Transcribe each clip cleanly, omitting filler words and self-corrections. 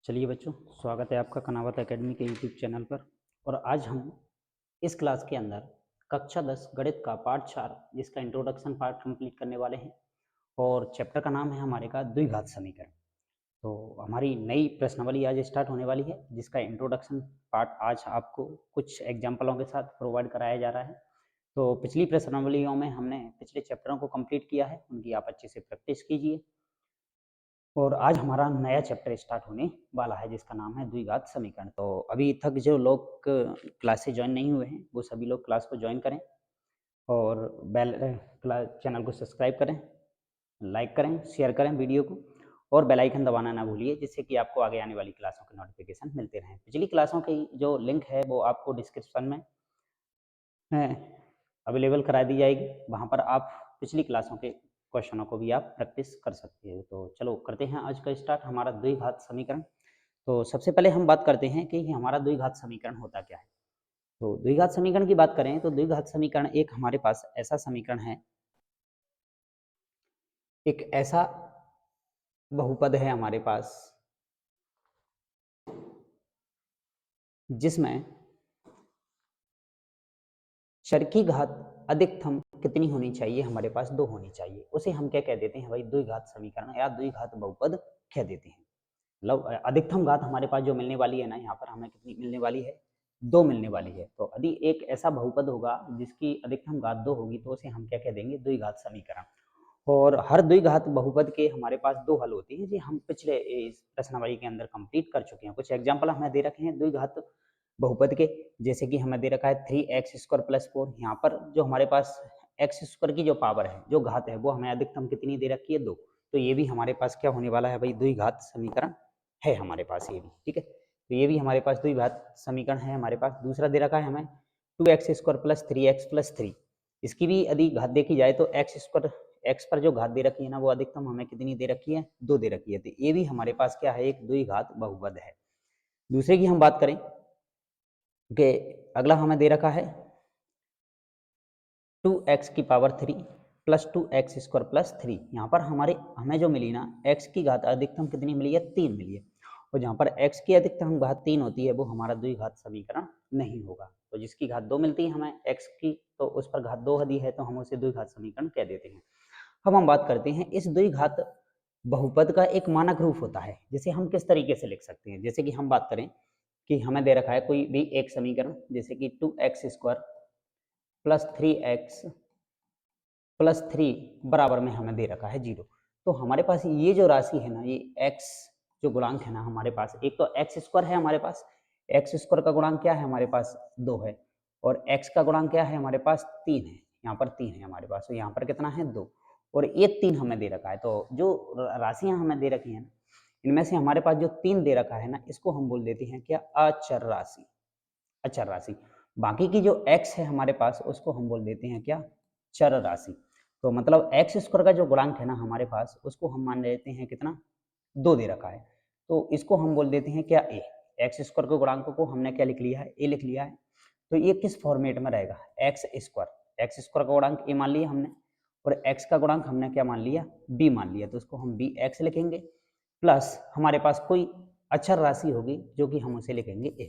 चलिए बच्चों, स्वागत है आपका कनावत एकेडमी के यूट्यूब चैनल पर। और आज हम इस क्लास के अंदर कक्षा 10 गणित का पार्ट 4 जिसका इंट्रोडक्शन पार्ट कंप्लीट करने वाले हैं। और चैप्टर का नाम है हमारे का द्विघात समीकरण। तो हमारी नई प्रश्नावली आज स्टार्ट होने वाली है जिसका इंट्रोडक्शन पार्ट आज आपको कुछ एग्जाम्पलों के साथ प्रोवाइड कराया जा रहा है। तो पिछली प्रश्नावलियों में हमने पिछले चैप्टरों को कंप्लीट किया है, उनकी आप अच्छे से प्रैक्टिस कीजिए। और आज हमारा नया चैप्टर स्टार्ट होने वाला है जिसका नाम है द्विघात समीकरण। तो अभी तक जो लोग क्लास से ज्वाइन नहीं हुए हैं वो सभी लोग क्लास को ज्वाइन करें और बेल चैनल को सब्सक्राइब करें, लाइक करें, शेयर करें वीडियो को, और बेल आइकन दबाना ना भूलिए जिससे कि आपको आगे आने वाली क्लासों के नोटिफिकेशन मिलते रहें। पिछली क्लासों की जो लिंक है वो आपको डिस्क्रिप्शन में अवेलेबल करा दी जाएगी, वहाँ पर आप पिछली क्लासों के क्वेश्चनों को भी आप प्रैक्टिस कर सकते हैं। तो चलो करते हैं आज का स्टार्ट हमारा द्विघात समीकरण। तो सबसे पहले हम बात करते हैं कि हमारा द्विघात समीकरण होता क्या है। तो द्विघात समीकरण की बात करें तो द्विघात समीकरण एक हमारे पास ऐसा समीकरण है, एक ऐसा बहुपद है हमारे पास जिसमें चर की घात अधिकतम कितनी होनी चाहिए, हमारे पास 2 होनी चाहिए। उसे हम क्या कह देते हैं भाई, द्विघात समीकरण या द्विघात बहुपद कह देते हैं। मतलब अधिकतम घात हमारे पास जो मिलने वाली है ना, यहाँ पर हमें कितनी मिलने वाली है, 2 मिलने वाली है। तो यदि एक ऐसा बहुपद होगा जिसकी अधिकतम घात 2 होगी तो उसे हम क्या कह देंगे, द्विघात समीकरण। और हर द्विघात बहुपद के हमारे पास 2 हल होते हैं, जी हम पिछले इस प्रश्नावली के अंदर कंप्लीट कर चुके हैं। कुछ एग्जाम्पल हमें दे रखे हैं द्विघात बहुपद के, जैसे कि हमें दे रखा है 3x² + 4। यहाँ पर जो हमारे पास x² की जो पावर है, जो घात है, वो हमें अधिकतम कितनी दे रखी है, 2। तो ये भी हमारे पास क्या होने वाला है भाई, द्विघात समीकरण है हमारे पास ये भी, ठीक है। तो ये भी हमारे पास द्विघात समीकरण है हमारे पास। दूसरा दे रखा है हमें 2x² + 3x + 3। इसकी भी यदि घात देखी जाए तो x पर जो घात दे रखी है ना, वो अधिकतम हमें कितनी दे रखी है, 2 दे रखी है। तो ये भी हमारे पास क्या है, एक द्विघात बहुपद है। दूसरे की हम बात करें कि अगला हमें दे रखा है 2x की पावर 3 + 2x² + 3। यहाँ पर हमें जो मिली ना, x की घात अधिकतम कितनी मिली है, 3 मिली है। और जहाँ पर x की अधिकतम घात 3 होती है वो हमारा द्विघात समीकरण नहीं होगा। तो जिसकी घात 2 मिलती है हमें x की, तो उस पर घात 2 दी है तो हम उसे द्विघात समीकरण कह देते हैं। अब हम बात करते हैं इस द्विघात बहुपद का एक मानक रूप होता है, जिसे हम किस तरीके से लिख सकते हैं। जैसे कि हम बात करें कि हमें दे रखा है कोई भी एक समीकरण, जैसे कि 2x² + 3x + 3 बराबर में हमें दे रखा है 0। तो हमारे पास ये जो राशि है ना, ये x जो गुणांक है ना हमारे पास, एक तो x² है हमारे पास, x² का गुणांक क्या है हमारे पास, 2 है। और x का गुणांक क्या है हमारे पास, 3 है। यहाँ पर 3 है हमारे पास, तो यहाँ पर कितना है, 2। और ये 3 हमें दे रखा है। तो जो राशियां हमें दे रखी हैं ना, इनमें से हमारे पास जो 3 दे रखा है ना, इसको हम बोल देते हैं क्या, अचर राशि। अचर राशि। बाकी की जो x है हमारे पास, उसको हम बोल देते हैं क्या, चर राशि। तो मतलब x² का जो गुणांक है ना हमारे पास, उसको हम मान लेते हैं कितना, 2 दे रखा है। तो इसको हम बोल देते हैं क्या, a। x² के गुणांक को हमने क्या लिख लिया है, a लिख लिया है। तो ये किस फॉर्मेट में रहेगा, x² का गुणांक a मान लिया हमने, और x का गुणांक हमने क्या मान लिया, b मान लिया। तो इसको हम bx लिखेंगे, प्लस हमारे पास कोई अचर राशि होगी जो कि हम उसे लिखेंगे a।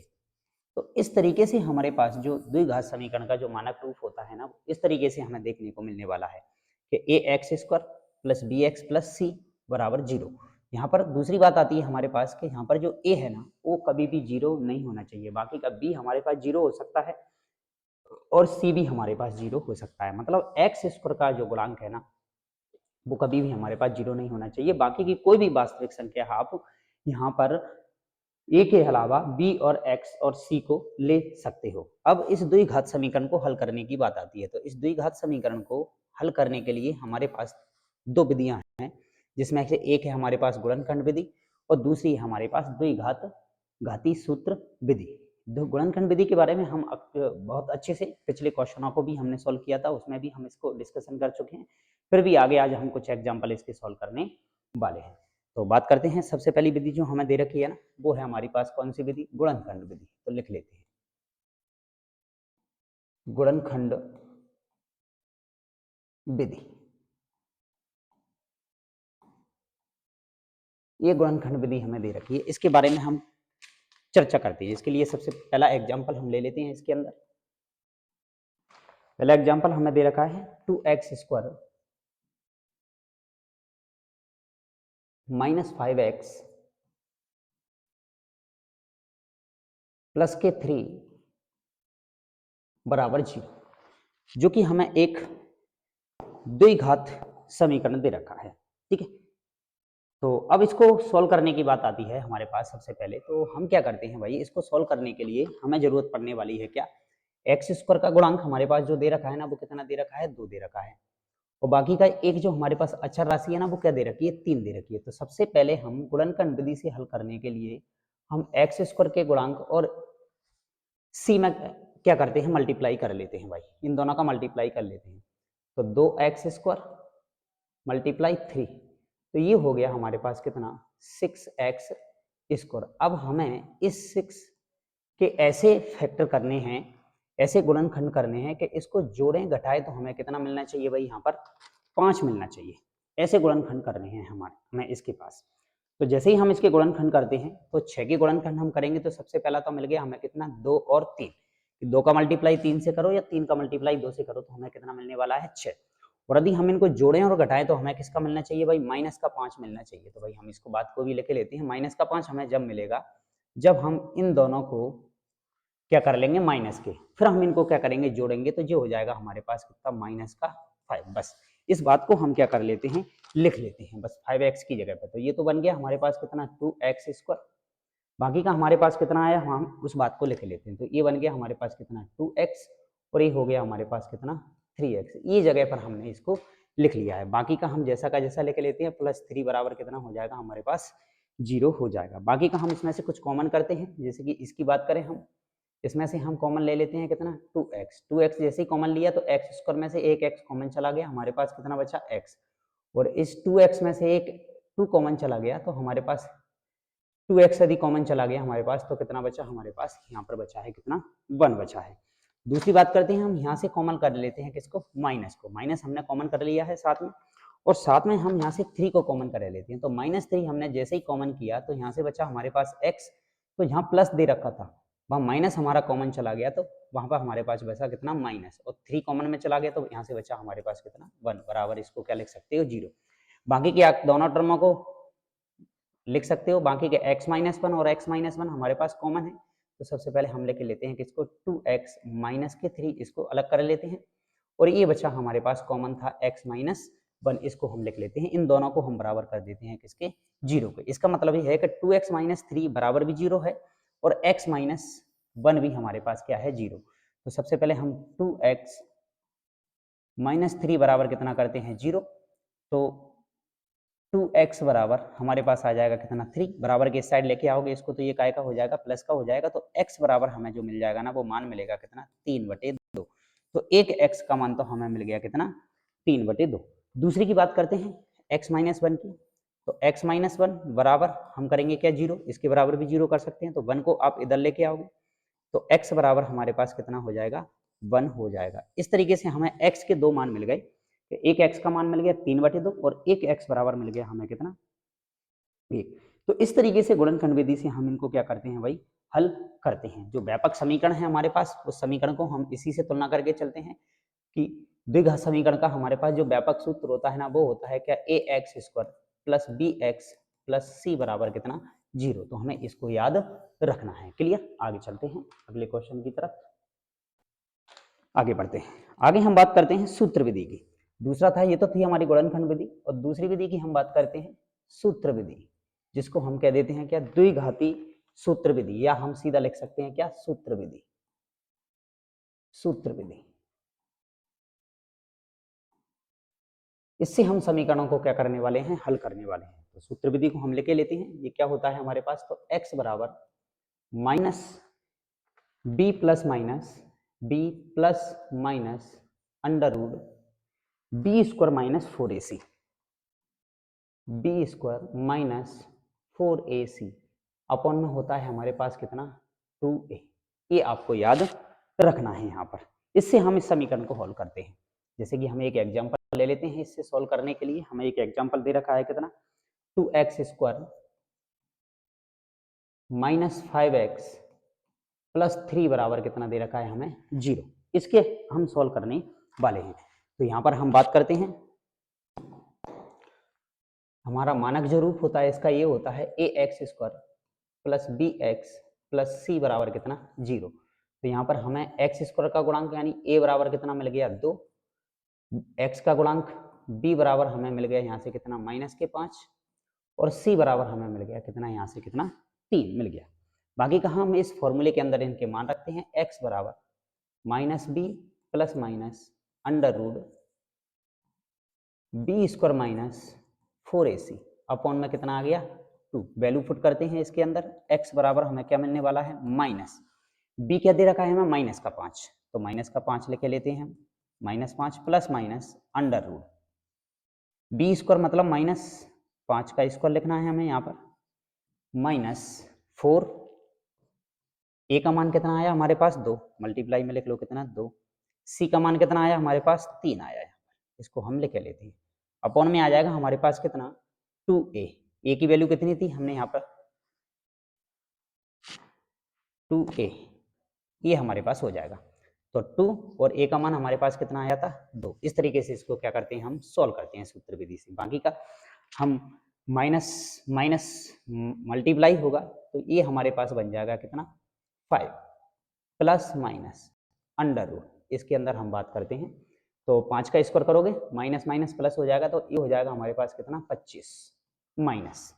तो इस तरीके से हमारे पास जो द्विघात समीकरण का जो मानक रूप होता है ना, इस तरीके से हमें देखने को मिलने वाला है कि ax² + bx + c = 0। यहाँ पर दूसरी बात आती है हमारे पास कि यहाँ पर जो a है ना, वो कभी भी 0 नहीं होना चाहिए। बाकी का b हमारे पास 0 हो सकता है और c भी हमारे पास 0 हो सकता है। मतलब x² का जो गुणांक है ना, वो कभी भी हमारे पास 0 नहीं होना चाहिए। बाकी की कोई भी वास्तविक संख्या आप यहाँ पर ए के अलावा बी और एक्स और सी को ले सकते हो। अब इस द्विघात समीकरण को हल करने की बात आती है। तो इस द्विघात समीकरण को हल करने के लिए हमारे पास 2 विधियां हैं, जिसमें से एक है हमारे पास गुणनखंड विधि और दूसरी है हमारे पास द्विघात घाती सूत्र विधि। गुणनखंड विधि के बारे में हम बहुत अच्छे से पिछले क्वेश्चनों को भी हमने सॉल्व किया था, उसमें भी हम इसको डिस्कशन कर चुके हैं। फिर भी आगे आज हम कुछ एग्जाम्पल इसके सॉल्व करने वाले हैं। तो बात करते हैं, सबसे पहली विधि जो हमें दे रखी है ना, वो है हमारी पास कौन सी विधि, गुणनखंड विधि। तो लिख लेते हैं गुणनखंड विधि। ये गुणनखंड विधि हमें दे रखी है, इसके बारे में हम चर्चा करते हैं। इसके लिए सबसे पहला एग्जाम्पल हम ले लेते हैं। इसके अंदर पहला एग्जाम्पल हमें दे रखा है 2x² - 5x प्लस के 3 बराबर 0, जो कि हमें एक द्विघात समीकरण दे रखा है। ठीक है, तो अब इसको सॉल्व करने की बात आती है हमारे पास। सबसे पहले तो हम क्या करते हैं भाई, इसको सॉल्व करने के लिए हमें जरूरत पड़ने वाली है क्या, x² का गुणांक हमारे पास जो दे रखा है ना, वो कितना दे रखा है, 2 दे रखा है। और बाकी का एक जो हमारे पास अचर राशि है ना, वो क्या दे रखी है, 3 दे रखी है। तो सबसे पहले हम गुणनखंड विधि से हल करने के लिए हम x² के गुणांक और c में क्या करते हैं, मल्टीप्लाई कर लेते हैं भाई, इन दोनों का मल्टीप्लाई कर लेते हैं। तो 2x² मल्टीप्लाई 3, तो ये हो गया हमारे पास कितना, 6x²। अब हमें इस 6 के ऐसे फैक्टर करने हैं, ऐसे गुणनखंड करने हैं कि इसको जोड़ें घटाएं तो हमें कितना मिलना चाहिए भाई, यहाँ पर 5 मिलना चाहिए। ऐसे गुणनखंड करने हैं हमें इसके पास। तो जैसे ही हम इसके गुणनखंड करते हैं तो 6 के गुणनखंड हम करेंगे तो सबसे पहला तो मिल गया हमें कितना, 2 और 3। 2 का मल्टीप्लाई 3 से करो या 3 का मल्टीप्लाई 2 से करो तो हमें कितना मिलने वाला है, 6। और यदि हम इनको जोड़ें और घटाएं तो हमें किसका मिलना चाहिए भाई, माइनस का 5 मिलना चाहिए। तो भाई हम इसको बात को भी लेके लेते हैं, माइनस का 5 हमें जब मिलेगा जब हम इन दोनों को क्या कर लेंगे, माइनस के, फिर हम इनको क्या करेंगे, जोड़ेंगे, तो जो हो जाएगा हमारे पास कितना, माइनस का 5। बस इस बात को हम क्या कर लेते हैं, लिख लेते हैं बस 5x की जगह पे। तो ये तो बन गया हमारे पास कितना, 2x²। बाकी का हमारे पास कितना आया, हम उस बात को लिख लेते हैं। तो ये बन गया हमारे पास कितना, 2x, और ये हो गया हमारे पास कितना, 3x। ये जगह पर हमने इसको लिख लिया है। बाकी का हम जैसा का जैसा लिख लेते हैं, +3 बराबर कितना हो जाएगा हमारे पास, 0 हो जाएगा। बाकी का हम इसमें से कुछ कॉमन करते हैं, जैसे कि इसकी बात करें हम, इसमें से हम कॉमन ले लेते हैं कितना, 2x जैसे ही कॉमन लिया तो x² में से एक x कॉमन चला गया, हमारे पास कितना बचा, x। और इस 2x में से एक 2 कॉमन चला गया तो हमारे पास 2x यदि कॉमन चला गया हमारे पास तो कितना बचा, हमारे पास यहाँ पर बचा है कितना, 1 बचा है। दूसरी बात करते हैं, हम यहाँ से कॉमन कर लेते हैं किसको, माइनस को। माइनस हमने कॉमन कर लिया है साथ में, और साथ में हम यहाँ से 3 को कॉमन कर लेते हैं। तो -3 हमने जैसे ही कॉमन किया तो यहाँ से बचा हमारे पास x, तो यहाँ प्लस दे रखा था, वहाँ माइनस हमारा कॉमन चला गया तो वहाँ पर हमारे पास बचा कितना, माइनस, और 3 कॉमन में चला गया तो यहाँ से बचा हमारे पास कितना, 1 बराबर, इसको क्या लिख सकते हो, 0। बाकी के दोनों टर्मों को लिख सकते हो, बाकी के x-1 और x-1 हमारे पास कॉमन है। तो सबसे पहले हम लेके लेते हैं किसको, 2x माइनस के 3, इसको अलग कर लेते हैं। और ये बचा हमारे पास कॉमन था x-1, इसको हम लिख लेते हैं। इन दोनों को हम बराबर कर देते हैं किसके, 0 के। इसका मतलब ये है कि 2x-3 बराबर भी 0 है और x-1 भी हमारे पास क्या है, 0। तो सबसे पहले हम 2x-3 बराबर कितना करते हैं, 0। तो 2x बराबर हमारे पास आ जाएगा कितना, 3। बराबर के इस साइड लेके आओगे इसको तो ये काय का हो जाएगा, प्लस का हो जाएगा। तो x बराबर हमें जो मिल जाएगा ना, वो मान मिलेगा कितना, 3/2। तो एक x का मान तो हमें मिल गया कितना, 3/2। दूसरी की बात करते हैं x-1 की। तो x-1 बराबर हम करेंगे क्या, 0। इसके बराबर भी 0 कर सकते हैं, तो 1 को आप इधर लेके आओगे तो x बराबर हमारे पास कितना हो जाएगा, 1 हो जाएगा। इस तरीके से हमें x के 2 मान मिल गए। एक x का मान मिल गया 3/2 और एक x बराबर मिल गया हमें कितना, 1। तो इस तरीके से गुणनखंड विधि से हम इनको क्या करते हैं भाई, हल करते हैं। जो व्यापक समीकरण है हमारे पास, उस समीकरण को हम इसी से तुलना करके चलते हैं कि द्विघात समीकरण का हमारे पास जो व्यापक सूत्र होता है ना, वो होता है क्या, ax² + bx + c बराबर कितना, 0। तो हमें इसको याद रखना है। क्लियर, आगे चलते हैं अगले क्वेश्चन की तरफ, आगे बढ़ते हैं। आगे हम बात करते हैं सूत्र विधि की। दूसरा था, ये तो थी हमारी गुणनखंड विधि, और दूसरी विधि की हम बात करते हैं सूत्र विधि, जिसको हम कह देते हैं क्या, द्विघाती सूत्र विधि, या हम सीधा लिख सकते हैं क्या, सूत्र विधि। सूत्र विधि, इससे हम समीकरणों को क्या करने वाले हैं, हल करने वाले हैं। तो सूत्र विधि को हम लेके लेते हैं। ये क्या होता है हमारे पास, तो x बराबर -b + b + under root b² - 4ac, b² - 4ac upon में होता है हमारे पास कितना, 2a। ये आपको याद रखना है यहाँ पर। इससे हम इस समीकरण को हल करते हैं। जैसे कि हम एक एग्जांपल ले लेते हैं इससे सॉल्व करने के लिए। हमें एक एग्जांपल दे रखा है कितना, 2x² -5x प्लस 3 बराबर कितना दे रखा है हमें 0। इसके हम सॉल्व करने वाले हैं। तो यहाँ पर हम बात करते हैं, हमारा मानक जो रूप होता है इसका ये होता है ax² plus bx plus c बराबर कितना 0। तो यहाँ पर हमें x² का गुणांक यानी a बराबर कितना मिल गया 2, x का गुणांक b बराबर हमें मिल गया यहाँ से कितना -5 और c बराबर हमें मिल गया कितना यहाँ से कितना 3 मिल गया। बाकी का हम इस फॉर्मूले के अंदर इनके मान रखते हैं। x बराबर -b plus minus under root b² -4ac upon में कितना आ गया 2। वैल्यू पुट करते हैं इसके अंदर। x बराबर हमें क्या मिलने वाला है माइनस, b क्या दे रखा है हमें -5, तो -5 लेके लेते हैं हम, -5 plus minus under root b² मतलब -5 का स्क्वायर लिखना है हमें यहाँ पर, -4, a का मान कितना आया हमारे पास 2, मल्टीप्लाई में लिख लो कितना 2, c का मान कितना आया हमारे पास 3 आया है, इसको हम लेके लेते हैं। अपॉन में आ जाएगा हमारे पास कितना 2a, a की वैल्यू कितनी थी हमने यहाँ पर 2a, ये हमारे पास हो जाएगा। तो 2 और a का मान हमारे पास कितना आया था 2। इस तरीके से इसको क्या करते हैं हम सॉल्व करते हैं सूत्र विधि से। बाकी का हम माइनस माइनस मल्टीप्लाई होगा तो ये हमारे पास बन जाएगा कितना 5 प्लस माइनस अंडर रूट, इसके अंदर हम बात करते हैं तो 5 का स्क्वायर करोगे माइनस माइनस प्लस हो जाएगा, तो ये हो जाएगा हमारे पास कितना 25 माइनस,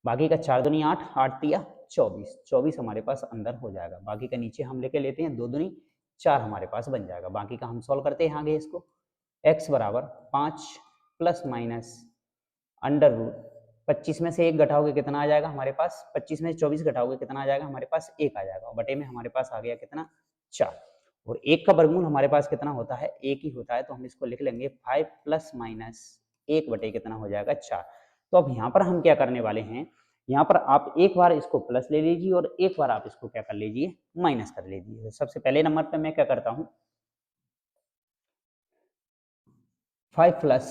बाकी का 4 दूनी 8, 8 तिया 24, 24 हमारे पास अंदर हो जाएगा। बाकी का नीचे हम लेके लेते हैं 2 दूनी 4 हमारे पास बन जाएगा। बाकी का हम सॉल्व करते हैं आगे इसको। x बराबर 5 प्लस माइनस अंडर रूट 25 में से 1 घटाओगे कितना आ जाएगा हमारे पास, 25 में से 24 घटाओगे कितना आ जाएगा हमारे पास 1 आ जाएगा, और बटे में हमारे पास आ गया कितना 4, और 1 का वर्गमूल हमारे पास कितना होता है 1 ही होता है, तो हम इसको लिख लेंगे 5 प्लस माइनस 1 बटे कितना हो जाएगा 4। तो अब यहाँ पर हम क्या करने वाले हैं, यहाँ पर आप एक बार इसको प्लस ले लीजिए और एक बार आप इसको क्या कर लीजिए माइनस कर लीजिए। तो सबसे पहले नंबर पे मैं क्या करता हूँ 5 प्लस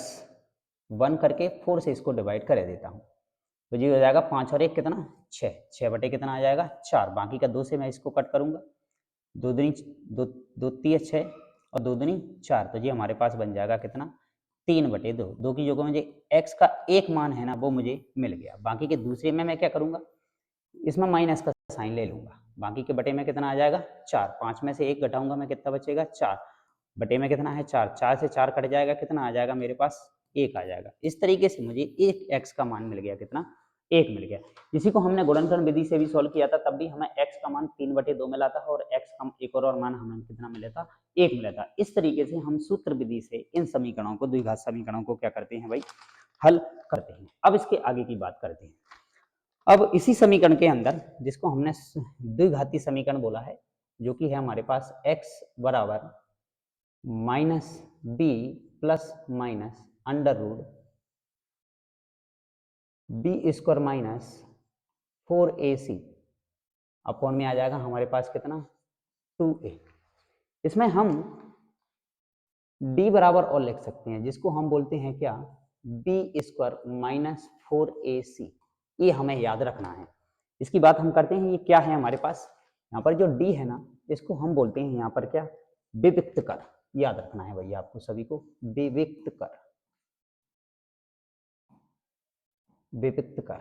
1 करके 4 से इसको डिवाइड कर देता हूँ, तो ये हो जाएगा 5 और 1 कितना 6, 6 बटे कितना आ जाएगा 4, बाकी का 2 से मैं इसको कट करूंगा, 2 दूनी 2, 2 3 6 और 2 दूनी 4, तो ये हमारे पास बन जाएगा कितना 3 बटे 2। 2 की जगह मुझे x का एक मान है ना वो मुझे मिल गया। बाकी के दूसरे में मैं क्या करूंगा इसमें माइनस का साइन ले लूंगा, बाकी के बटे में कितना आ जाएगा 4, 5 में से 1 घटाऊंगा मैं कितना बचेगा 4, बटे में कितना है 4, 4 से 4 कट जाएगा कितना आ जाएगा मेरे पास 1 आ जाएगा। इस तरीके से मुझे एक x का मान मिल गया कितना 1 मिल गया। इसी को हमने गुणनखंड विधि से भी सॉल्व किया था, तब भी हमें x का मान 3/2 मिला था और x का एक और मान हमें कितना मिला था 1 मिला था। इस तरीके से हम सूत्र विधि से इन समीकरणों को द्विघात समीकरणों को क्या करते हैं भाई हल करते हैं। अब इसके आगे की बात करते हैं। अब इसी समीकरण के अंदर जिसको हमने द्विघाती समीकरण बोला है, जो कि है हमारे पास x बराबर -b plus minus under root b² minus 4ac upon में आ जाएगा हमारे पास कितना 2a। इसमें हम d बराबर और लिख सकते हैं, जिसको हम बोलते हैं क्या b² माइनस 4ac, ये हमें याद रखना है। इसकी बात हम करते हैं, ये क्या है हमारे पास, यहाँ पर जो d है ना इसको हम बोलते हैं यहाँ पर क्या विविक्त कर, याद रखना है भैया आपको सभी को, विविक्त कर, विविक्त कर,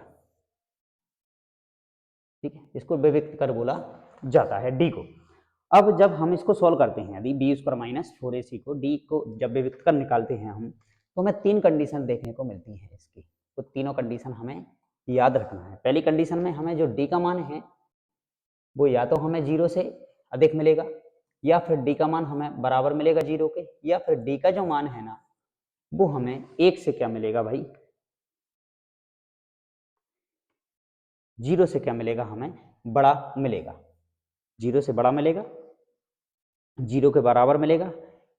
ठीक है, इसको विविक्त कर बोला जाता है d को। अब जब हम इसको सॉल्व करते हैं, यदि b² माइनस 4ac को d को जब विविक्त कर निकालते हैं हम, तो हमें 3 कंडीशन देखने को मिलती है इसकी, तो तीनों कंडीशन हमें याद रखना है। पहली कंडीशन में हमें जो d का मान है वो या तो हमें 0 से अधिक मिलेगा, या फिर d का मान हमें बराबर मिलेगा 0 के, या फिर d का जो मान है ना वो हमें 1 से क्या मिलेगा भाई 0 से क्या मिलेगा हमें बड़ा मिलेगा, 0 से बड़ा मिलेगा, 0 के बराबर मिलेगा,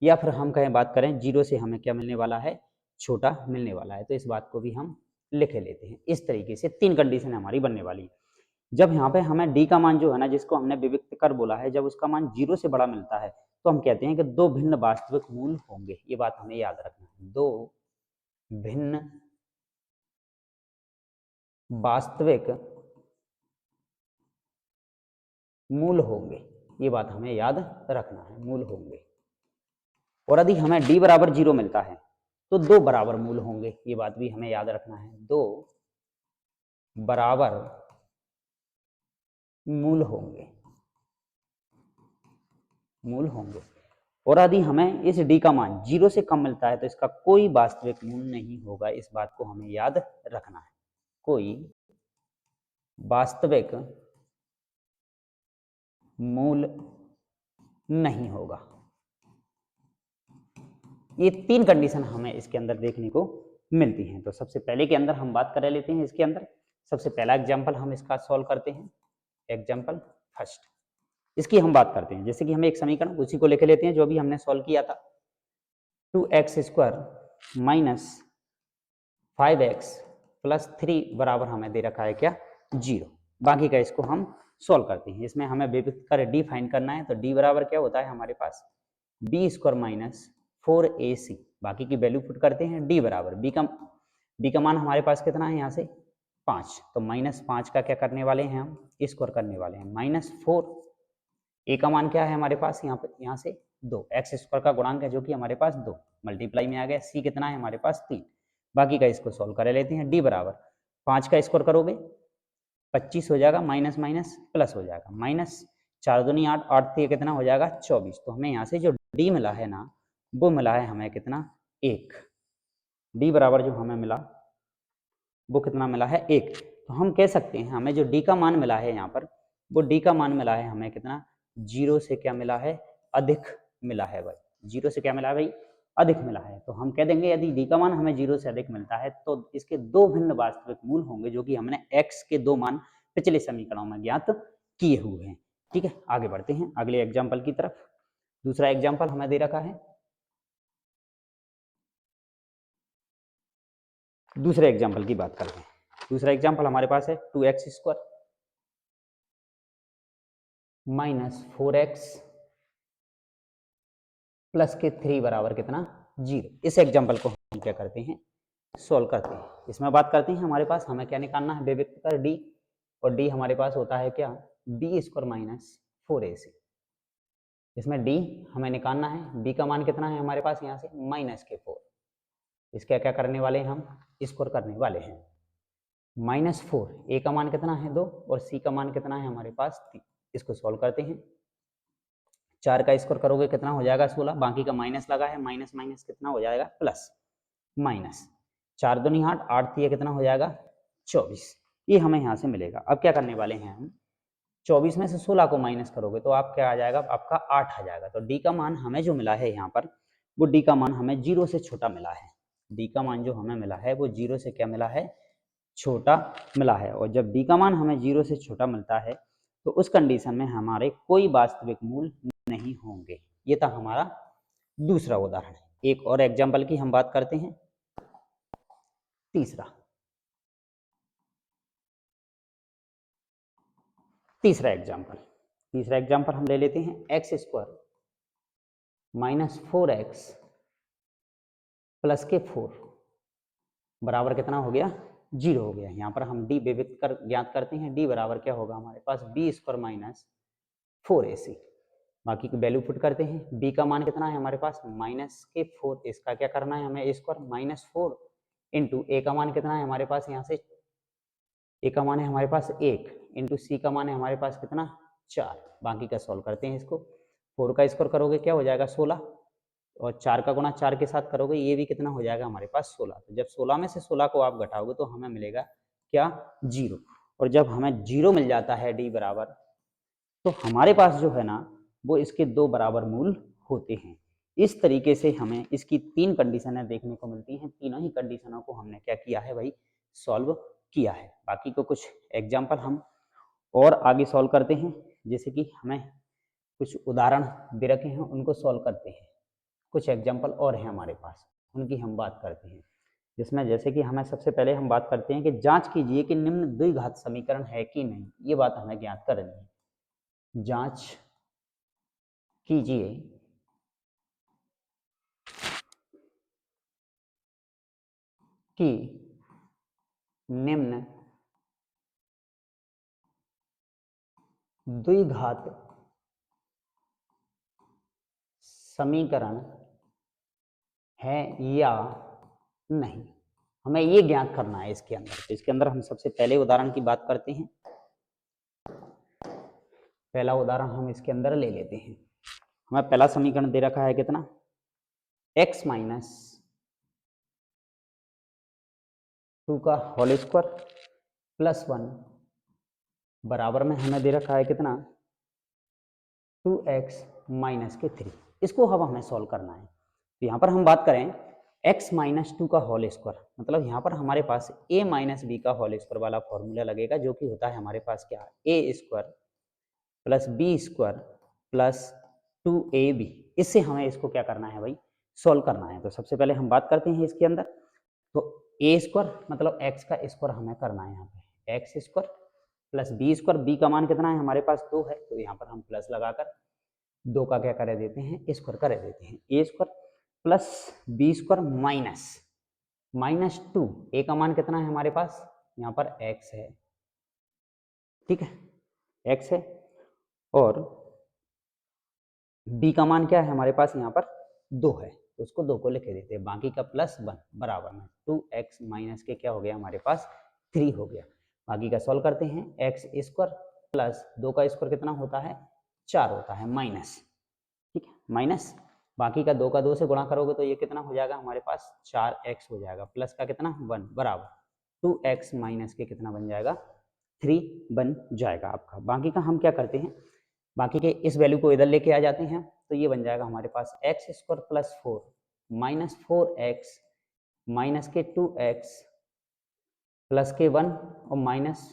या फिर हम कहें बात करें 0 से हमें क्या मिलने वाला है छोटा मिलने वाला है। तो इस बात को भी हम लिख लेते हैं। इस तरीके से 3 कंडीशन हमारी बनने वाली है। जब यहाँ पे हमें d का मान जो है ना जिसको हमने विविक्त कर बोला है, जब उसका मान 0 से बड़ा मिलता है तो हम कहते हैं कि 2 भिन्न वास्तविक मूल होंगे। ये बात हमें याद रखना है, 2 भिन्न वास्तविक मूल होंगे, ये बात हमें याद रखना है, मूल होंगे। और यदि हमें d बराबर 0 मिलता है तो दो बराबर मूल होंगे, ये बात भी हमें याद रखना है, दो बराबर मूल होंगे, मूल होंगे। और यदि हमें इस d का मान 0 से कम मिलता है तो इसका कोई वास्तविक मूल नहीं होगा, इस बात को हमें याद रखना है, कोई वास्तविक मूल नहीं होगा। ये तीन कंडीशन हमें इसके अंदर देखने को मिलती हैं। तो सबसे पहले के अंदर हम बात कर लेते हैं, इसके अंदर सबसे पहला एग्जाम्पल हम इसका सॉल्व करते हैं। एग्जाम्पल फर्स्ट, इसकी हम बात करते हैं। जैसे कि हमें एक समीकरण उसी को लेके लेते हैं जो भी हमने सॉल्व किया था, 2x² माइनस 5x प्लस 3 बराबर हमें दे रखा है क्या, 0। बाकी का इसको हम सॉल्व करते हैं। इसमें हमें बेसिक कर डी फाइंड करना है, तो डी बराबर क्या होता है हमारे पास, b² माइनस 4ac। बाकी की वैल्यू पुट करते हैं, डी बराबर b का मान हमारे पास कितना है यहाँ से 5, तो -5 का क्या करने वाले हैं हम, स्क्वायर करने वाले हैं, -4। ए का मान क्या है हमारे पास यहाँ पे, यहाँ से 2, x² का गुणांक है जो कि हमारे पास 2 मल्टीप्लाई में आ गया, सी कितना है हमारे पास 3। बाकी का इसको सॉल्व कर लेते हैं, डी बराबर 5 का स्क्वायर करोगे 25 हो जाएगा, माइनस माइनस प्लस हो जाएगा, माइनस 4 दूनी 8, 8 से कितना हो जाएगा 24। तो हमें यहाँ से जो डी मिला है ना, वो मिला है हमें कितना, 1। डी बराबर जो हमें मिला वो कितना मिला है, 1। तो हम कह सकते हैं हमें जो डी का मान मिला है यहाँ पर, वो डी का मान मिला है हमें कितना, 0 से क्या मिला है, अधिक मिला है भाई। 0 से क्या मिला है भाई, अधिक मिला है। तो हम कह देंगे यदि डी का मान हमें 0 से अधिक मिलता है तो इसके दो भिन्न वास्तविक मूल होंगे, जो कि हमने x के दो मान पिछले समीकरणों में ज्ञात किए हुए हैं। ठीक है, आगे बढ़ते हैं अगले एग्जाम्पल की तरफ। दूसरा एग्जाम्पल हमें दे रखा है, दूसरे एग्जाम्पल की बात करते हैं। दूसरा एग्जाम्पल हमारे पास है 2x² माइनस 4x प्लस के 3 बराबर कितना, 0। इस एग्जाम्पल को हम क्या करते हैं, सोल्व करते हैं। इसमें बात करते हैं हमारे पास हमें क्या निकालना है, बेविक कर डी, और डी हमारे पास होता है क्या, b² माइनस 4ac। इसमें डी हमें निकालना है, b का मान कितना है हमारे पास यहाँ से -4। इसका क्या करने वाले हैं हम, स्क्वायर करने वाले हैं। -4, a का मान कितना है 2 और c का मान कितना है हमारे पास 3। इसको सॉल्व करते हैं, 4 का स्क्वायर करोगे कितना हो जाएगा 16, बाकी का माइनस लगा है, माइनस माइनस कितना हो जाएगा प्लस, माइनस 4 दूनी 8, 8 3 कितना हो जाएगा 24। ये हमें यहाँ से मिलेगा। अब क्या करने वाले हैं हम, 24 में से 16 को माइनस करोगे तो आप क्या आ जाएगा, आपका 8 आ जाएगा। तो डी का मान हमें जो मिला है यहाँ पर, वो डी का मान हमें 0 से छोटा मिला है। डी का मान जो हमें मिला है वो 0 से क्या मिला है, छोटा मिला है। और जब डी का मान हमें 0 से छोटा मिलता है तो उस कंडीशन में हमारे कोई वास्तविक मूल नहीं होंगे। ये था हमारा दूसरा उदाहरण। एक और एग्जाम्पल की हम बात करते हैं, तीसरा एग्जाम्पल हम ले लेते हैं, x² माइनस 4x प्लस के 4 बराबर कितना हो गया, 0 हो गया। यहाँ पर हम डी विभक्त कर ज्ञात करते हैं, डी बराबर क्या होगा हमारे पास, b² माइनस 4ac। बाकी की वैल्यू पुट करते हैं, b का मान कितना है हमारे पास -4, इसका क्या करना है हमें, स्क्वायर -4 इंटू a का मान कितना है हमारे पास, यहाँ से a का मान है हमारे पास 1 इंटू c का मान है हमारे पास कितना 4। बाकी का सॉल्व करते हैं इसको, 4 का स्क्वायर करोगे क्या हो जाएगा 16, और 4 का गुणा 4 के साथ करोगे ये भी कितना हो जाएगा हमारे पास 16। तो जब 16 में से 16 को आप घटाओगे तो हमें मिलेगा क्या, 0। और जब हमें 0 मिल जाता है डी बराबर, तो हमारे पास जो है ना वो इसके दो बराबर मूल होते हैं। इस तरीके से हमें इसकी तीन कंडीशनें देखने को मिलती हैं। तीनों ही कंडीशनों को हमने क्या किया है भाई, सॉल्व किया है। बाकी को कुछ एग्जाम्पल हम और आगे सॉल्व करते हैं, जैसे कि हमें कुछ उदाहरण दे रखे हैं उनको सॉल्व करते हैं। कुछ एग्जाम्पल और हैं हमारे पास, उनकी हम बात करते हैं। जिसमें जैसे कि हमें सबसे पहले हम बात करते हैं कि जांच कीजिए कि निम्न द्विघात समीकरण है कि नहीं, ये बात हमें ज्ञात करनी है। जांच कीजिए कि निम्न द्विघात समीकरण है या नहीं, हमें ये ज्ञात करना है इसके अंदर। तो इसके अंदर हम सबसे पहले उदाहरण की बात करते हैं। पहला उदाहरण हम इसके अंदर ले लेते हैं। हमें पहला समीकरण दे रखा है कितना, x माइनस 2 का होल स्क्वायर प्लस 1 बराबर में हमें दे रखा है कितना, 2x माइनस के 3। इसको अब हमें सॉल्व करना है। तो यहाँ पर हम बात करें x माइनस 2 का होल स्क्वायर, मतलब यहाँ पर हमारे पास a माइनस बी का होल स्क्वायर वाला फॉर्मूला लगेगा, जो कि होता है हमारे पास क्या, a square plus B square plus 2ab। इससे हमें इसको क्या करना है भाई, सॉल्व करना है। तो सबसे पहले हम बात करते हैं इसके अंदर। तो a स्क्वायर मतलब x का स्क्वायर हमें करना है, यहाँ पे x square plus B square, B का मान कितना है हमारे पास 2 है, तो यहाँ पर हम प्लस लगाकर 2 का क्या कर देते हैं, स्क्वायर कर देते हैं। A square plus B square minus 2, A का मान कितना है हमारे पास, यहाँ पर x है, ठीक है, x है, और b का मान क्या है हमारे पास, यहाँ पर 2 है, तो उसको 2 को लिख देते हैं। बाकी का प्लस 1 बराबर में 2x माइनस के क्या हो गया हमारे पास, 3 हो गया। बाकी का सॉल्व करते हैं, x स्क्वायर प्लस 2 का स्क्वायर कितना होता है, 4 होता है, माइनस, ठीक है, माइनस बाकी का 2 का 2 से गुणा करोगे तो ये कितना हो जाएगा हमारे पास, 4x हो जाएगा, प्लस का कितना 1 बराबर 2x माइनस के कितना बन जाएगा, 3 बन जाएगा आपका। बाकी का हम क्या करते हैं, बाकी के इस वैल्यू को इधर लेके आ जाते हैं, तो ये बन जाएगा हमारे पास x square plus 4 minus 4x minus के 2x प्लस के 1 और माइनस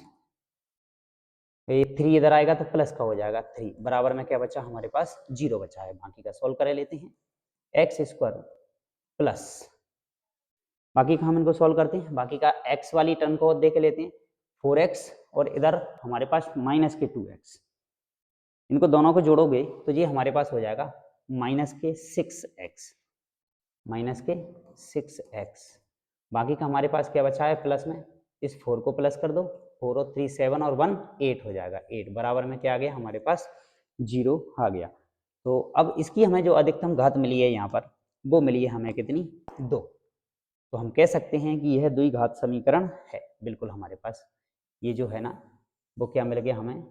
ये 3 इधर आएगा तो प्लस का हो जाएगा 3 बराबर में क्या बचा हमारे पास, 0 बचा है। बाकी का सॉल्व कर लेते हैं, एक्स स्क्वायर प्लस, बाकी का हम इनको सॉल्व करते हैं। बाकी का x वाली टर्म को देख लेते हैं, 4x और इधर हमारे पास माइनस के 2x, इनको दोनों को जोड़ोगे तो ये हमारे पास हो जाएगा माइनस के 6x, माइनस के 6x। बाकी का हमारे पास क्या बचा है प्लस में, इस 4 को प्लस कर दो, 4 और 3 7 और 1 8 हो जाएगा, 8 बराबर में क्या आ गया हमारे पास, 0 आ गया। तो अब इसकी हमें जो अधिकतम घात मिली है यहाँ पर, वो मिली है हमें कितनी, 2। तो हम कह सकते हैं कि यह द्विघात समीकरण है। बिल्कुल हमारे पास ये जो है ना, वो क्या मिल गया हमें,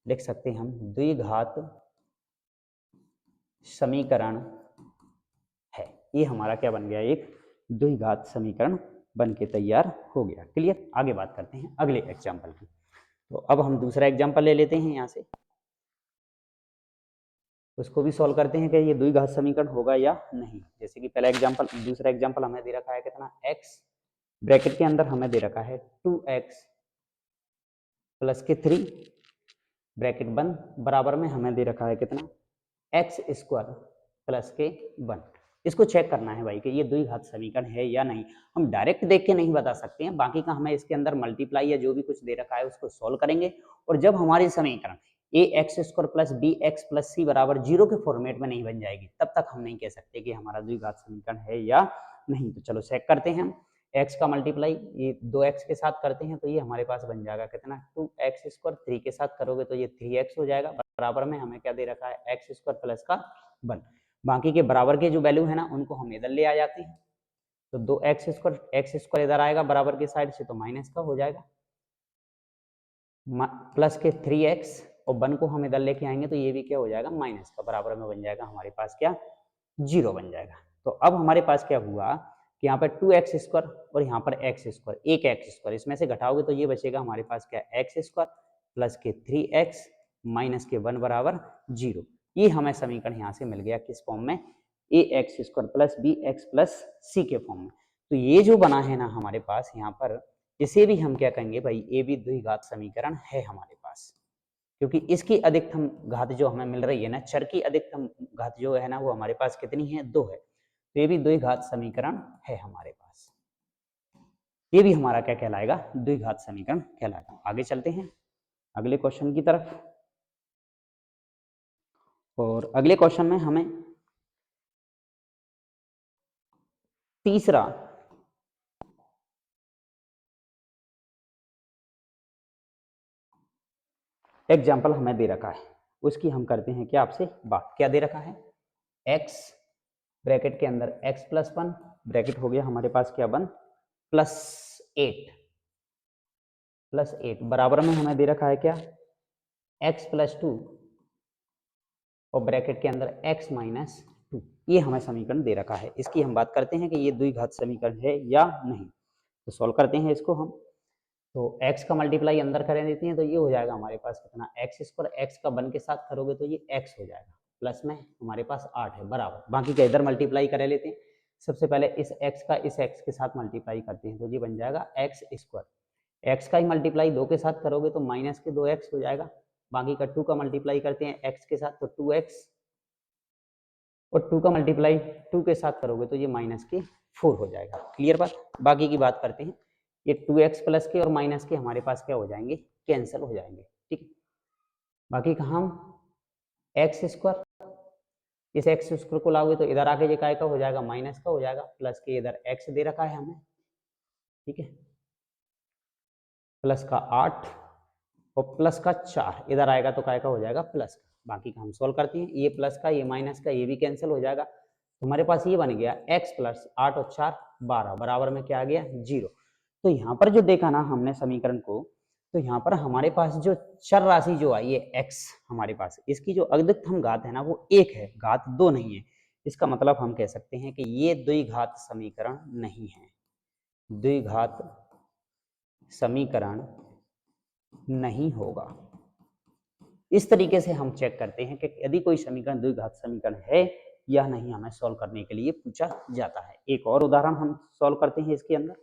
लिख सकते हैं हम द्विघात समीकरण है। ये हमारा क्या बन गया, एक द्विघात समीकरण बन के तैयार हो गया। क्लियर, आगे बात करते हैं अगले एग्जाम्पल की। तो अब हम दूसरा एग्जाम्पल ले लेते हैं यहाँ से, उसको भी सॉल्व करते हैं कि ये द्विघात समीकरण होगा या नहीं। जैसे कि पहला एग्जाम्पल, दूसरा एग्जाम्पल हमें दे रखा है कितना, x ब्रैकेट के अंदर हमें दे रखा है 2x प्लस के 3 ब्रैकेट बंद बराबर में हमें दे रखा है कितना, x स्क्वायर प्लस के 1। इसको चेक करना है भाई कि ये द्विघात समीकरण है या नहीं। हम डायरेक्ट देख के नहीं बता सकते हैं, बाकी का हमें इसके अंदर मल्टीप्लाई या जो भी कुछ दे रखा है उसको सॉल्व करेंगे, और जब हमारी समीकरण A X square plus B X plus C बराबर 0 के फॉर्मेट में नहीं बन जाएगी, तब तक हम नहीं कह सकते कि हमारा द्विघात समीकरण है या नहीं। तो चलो चेक करते हैं हम, x का मल्टीप्लाई ये 2x के साथ करते हैं तो ये हमारे पास बन जाएगा कितना, 2x स्क्वायर, 3 के साथ करोगे तो ये 3x हो जाएगा, बराबर में हमें क्या दे रखा है, x स्क्वायर प्लस का 1। बाकी के बराबर के जो वैल्यू है ना, उनको हम इधर ले आ जाते हैं, तो 2x स्क्वायर इधर आएगा बराबर की साइड से, तो माइनस का हो जाएगा, प्लस के 3x और 1 को हम इधर लेके आएंगे तो ये भी क्या हो जाएगा, माइनस का, बराबर में बन जाएगा हमारे पास क्या, 0 बन जाएगा। तो अब हमारे पास क्या हुआ कि यहाँ पर 2x स्क्वायर और यहाँ पर x स्क्वायर, एक x स्क्वायर इसमें से घटाओगे तो ये बचेगा हमारे पास क्या, x स्क्वायर प्लस के 3x माइनस के 1 बराबर 0। ये हमें समीकरण यहाँ से मिल गया किस फॉर्म में, ax square plus bx plus c के फॉर्म में। तो ये जो बना है ना हमारे पास यहाँ पर, इसे भी हम क्या कहेंगे भाई, ये भी द्विघात समीकरण है हमारे पास, क्योंकि इसकी अधिकतम घात जो हमें मिल रही है ना, चर की अधिकतम घात जो है ना, वो हमारे पास कितनी है, 2 है। तो ये भी द्विघात समीकरण है हमारे पास, ये भी हमारा क्या कहलाएगा, द्विघात समीकरण कहलाएगा। आगे चलते हैं अगले क्वेश्चन की तरफ, और अगले क्वेश्चन में हमें तीसरा एग्जाम्पल हमें दे रखा है, उसकी हम करते हैं क्या आपसे बात। क्या दे रखा है, x ब्रैकेट के अंदर x प्लस 1 ब्रैकेट हो गया हमारे पास क्या 1 प्लस 8 बराबर में हमें दे रखा है क्या x प्लस 2 और ब्रैकेट के अंदर x माइनस 2। ये हमें समीकरण दे रखा है। इसकी हम बात करते हैं कि ये द्विघात समीकरण है या नहीं। तो सॉल्व करते हैं इसको हम। तो x का मल्टीप्लाई अंदर कर देते हैं तो ये हो जाएगा हमारे पास कितना एक्स स्क्वायर, x का 1 के साथ करोगे तो ये x हो जाएगा, प्लस में हमारे पास 8 है बराबर, बाकी का इधर मल्टीप्लाई कर लेते हैं। सबसे पहले इस x का इस x के साथ मल्टीप्लाई करते हैं तो ये बन जाएगा एक्स स्क्वायर। x का ही मल्टीप्लाई 2 के साथ करोगे तो माइनस के 2x हो जाएगा, बाकी का 2 का मल्टीप्लाई करते हैं x के साथ तो 2x, और 2 का मल्टीप्लाई 2 के साथ करोगे तो ये माइनस के 4 हो जाएगा। क्लियर बात। बाकी की बात करते हैं, ये 2x प्लस के और माइनस के हमारे पास क्या हो जाएंगे, कैंसिल हो जाएंगे। ठीक है, बाकी का हम एक्स स्क्वायर, इस एक्स स्क्वायर को लाओगे तो इधर आके ये काय का हो जाएगा, माइनस का हो जाएगा, प्लस के इधर एक्स दे रखा है हमें। ठीक है, प्लस का 8 और प्लस का 4 इधर आएगा तो काय का हो जाएगा, प्लस का। बाकी का हम सोल्व करते हैं, ये प्लस का ये माइनस का ये भी कैंसिल हो जाएगा। तो हमारे पास ये बन गया x प्लस 8 और 4 12 बराबर में क्या आ गया 0। तो यहाँ पर जो देखा ना हमने समीकरण को, तो यहाँ पर हमारे पास जो चर राशि जो आई है x हमारे पास, इसकी जो अधिकतम घात है ना वो 1 है, घात 2 नहीं है। इसका मतलब हम कह सकते हैं कि ये द्विघात समीकरण नहीं है, द्विघात समीकरण नहीं होगा। इस तरीके से हम चेक करते हैं कि यदि कोई समीकरण द्विघात समीकरण है या नहीं, हमें सॉल्व करने के लिए पूछा जाता है। एक और उदाहरण हम सॉल्व करते हैं इसके अंदर,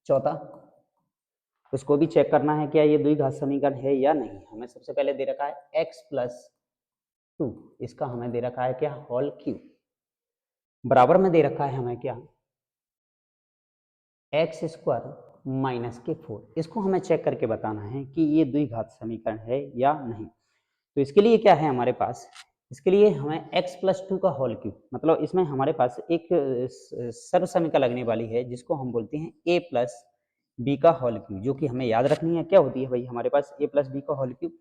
चौथा, उसको भी चेक करना है क्या ये द्विघात समीकरण है या नहीं। हमें सबसे पहले दे रखा है x प्लस 2, इसका हमें दे रखा है क्या होल क्यूब, बराबर में दे रखा है हमें क्या एक्स स्क्वायर माइनस के 4। इसको हमें चेक करके बताना है कि ये द्विघात समीकरण है या नहीं। तो इसके लिए क्या है हमारे पास, इसके लिए हमें x प्लस 2 का होल क्यूब, मतलब इसमें हमारे पास एक सर्व समीकरण लगने वाली है जिसको हम बोलते हैं a प्लस बी का होल क्यूब, जो कि हमें याद रखनी है। क्या होती है भाई हमारे पास a प्लस बी का होल क्यूब,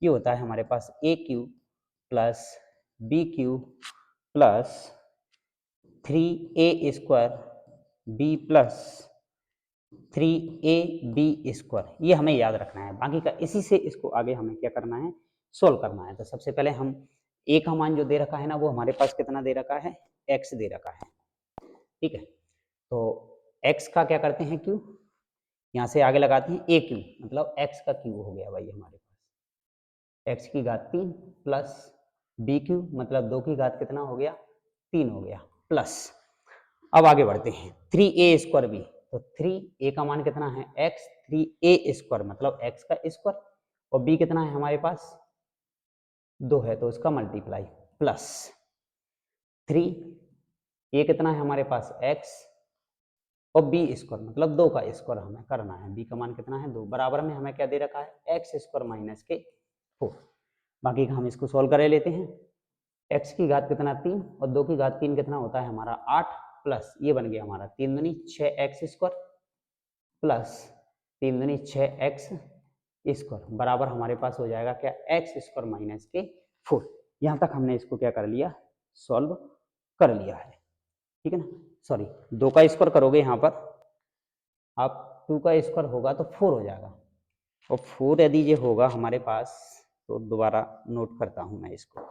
ये होता है हमारे पास a cube plus B cube plus 3a square B plus 3ab square, ये हमें याद रखना है। बाकी का इसी से इसको आगे हमें क्या करना है, सोल्व करना है। तो सबसे पहले हम a का मान जो दे रखा है ना वो हमारे पास कितना दे रखा है, x दे रखा है। ठीक है, तो x का क्या करते हैं क्यूब, यहाँ से आगे लगाते हैं a क्यूब, मतलब x का क्यूब हो गया भाई हमारे पास, x की घात 3 प्लस b क्यूब मतलब 2 की घात कितना हो गया 3 हो गया, प्लस अब आगे बढ़ते हैं 3a स्क्वायर b, तो 3a का मान कितना है x, 3a स्क्वायर मतलब x का स्क्वायर, और b कितना है हमारे पास 2 है तो उसका मल्टीप्लाई, प्लस 3a कितना है हमारे पास x और b स्क्वायर मतलब 2 का स्क्वायर हमें करना है, b का मान कितना है 2, बराबर में हमें क्या दे रखा है x स्क्वायर माइनस के 4। बाकी का हम इसको सोल्व कर लेते हैं, x की घात कितना 3 और 2 की घात 3 कितना होता है हमारा 8, प्लस ये बन गया हमारा 3 दूनी 6x स्क्वायर प्लस 3 दूनी 6x स्क्वायर, बराबर हमारे पास हो जाएगा क्या x स्क्वायर माइनस के 4। यहाँ तक हमने इसको क्या कर लिया, सॉल्व कर लिया है। ठीक है ना, सॉरी 2 का स्क्वायर करोगे यहाँ पर आप 2 का स्क्वायर होगा तो 4 हो जाएगा, और 4 यदि ये होगा हमारे पास तो दोबारा नोट करता हूँ मैं इसको,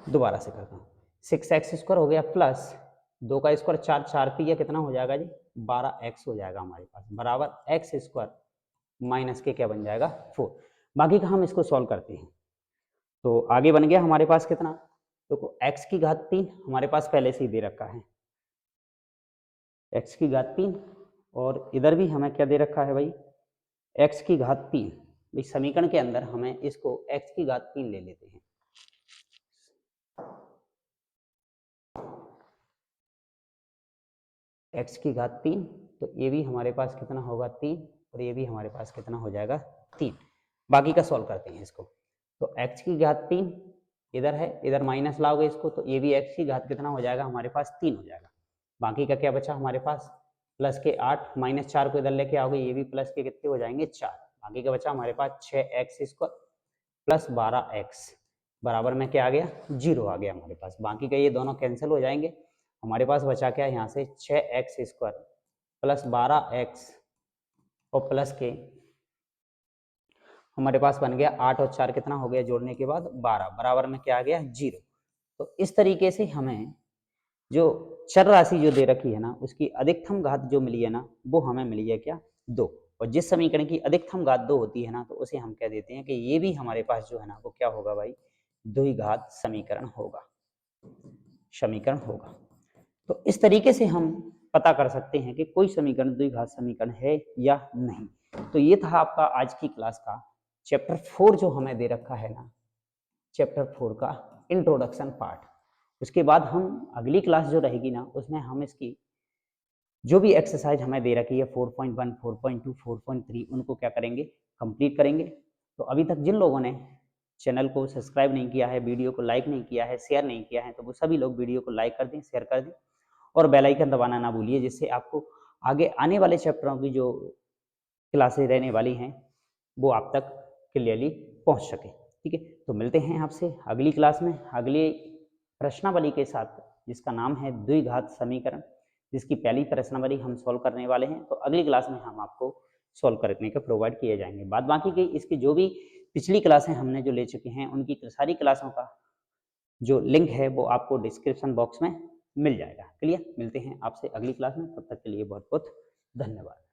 दोबारा से करता हूँ, 6x स्क्वायर हो गया प्लस 2 का स्क्वायर 4 4 3 कितना हो जाएगा जी 12x हो जाएगा हमारे पास, बराबर एक्स स्क्वायर माइनस के क्या बन जाएगा 4। बाकी का हम इसको सॉल्व करते हैं, तो आगे बन गया हमारे पास कितना, देखो x की घात 3 हमारे पास पहले से ही दे रखा है, x की घात 3, और इधर भी हमें क्या दे रखा है भाई x की घात 3। इस समीकरण के अंदर हमें इसको x की घात 3 ले लेते हैं, x की घात 3, तो ये भी हमारे पास कितना होगा 3 और ये भी हमारे पास कितना हो जाएगा 3। बाकी का सॉल्व करते हैं इसको, तो x की घात 3 इधर है, इधर माइनस लाओगे इसको तो ये भी x की घात कितना हो जाएगा हमारे पास 3 हो जाएगा। बाकी का क्या बचा हमारे पास प्लस के 8 माइनस 4 को इधर लेके आओगे, ये भी प्लस के कितने हो जाएंगे 4। बाकी का बचा हमारे पास 6x² प्लस 12x बराबर में क्या आ गया 0 आ गया हमारे पास। बाकी का ये दोनों कैंसिल हो जाएंगे, हमारे पास बचा क्या यहाँ से 6x² प्लस 12x और प्लस के हमारे पास बन गया 8 और 4 कितना हो गया जोड़ने के बाद 12 बराबर में क्या आ गया 0। तो इस तरीके से हमें जो चर राशि जो दे रखी है ना उसकी अधिकतम घात जो मिली है ना वो हमें मिली है क्या 2। और जिस समीकरण की अधिकतम घात 2 होती है ना तो उसे हम कह देते हैं कि ये भी हमारे पास जो है ना वो क्या होगा भाई द्विघात समीकरण होगा, समीकरण होगा। तो इस तरीके से हम पता कर सकते हैं कि कोई समीकरण द्विघात समीकरण है या नहीं। तो ये था आपका आज की क्लास का चैप्टर 4 जो हमें दे रखा है ना, चैप्टर 4 का इंट्रोडक्शन पार्ट। उसके बाद हम अगली क्लास जो रहेगी ना उसमें हम इसकी जो भी एक्सरसाइज हमें दे रखी है 4.1, 4.2, 4.3 उनको क्या करेंगे कंप्लीट करेंगे। तो अभी तक जिन लोगों ने चैनल को सब्सक्राइब नहीं किया है, वीडियो को लाइक नहीं किया है, शेयर नहीं किया है, तो वो सभी लोग वीडियो को लाइक कर दें, शेयर कर दें और बेल आइकन दबाना ना भूलिए, जिससे आपको आगे आने वाले चैप्टरों की जो क्लासेज रहने वाली हैं वो आप तक क्लियरली पहुंच सके। ठीक है, तो मिलते हैं आपसे अगली क्लास में अगली प्रश्नावली के साथ जिसका नाम है द्विघात समीकरण, जिसकी पहली प्रश्नावली हम सॉल्व करने वाले हैं। तो अगली क्लास में हम आपको सॉल्व करने का प्रोवाइड किए जाएंगे। बाद बाकी की इसकी जो भी पिछली क्लासें हमने जो ले चुके हैं उनकी सारी क्लासों का जो लिंक है वो आपको डिस्क्रिप्शन बॉक्स में मिल जाएगा। क्लियर, मिलते हैं आपसे अगली क्लास में, तब तक के लिए बहुत बहुत धन्यवाद।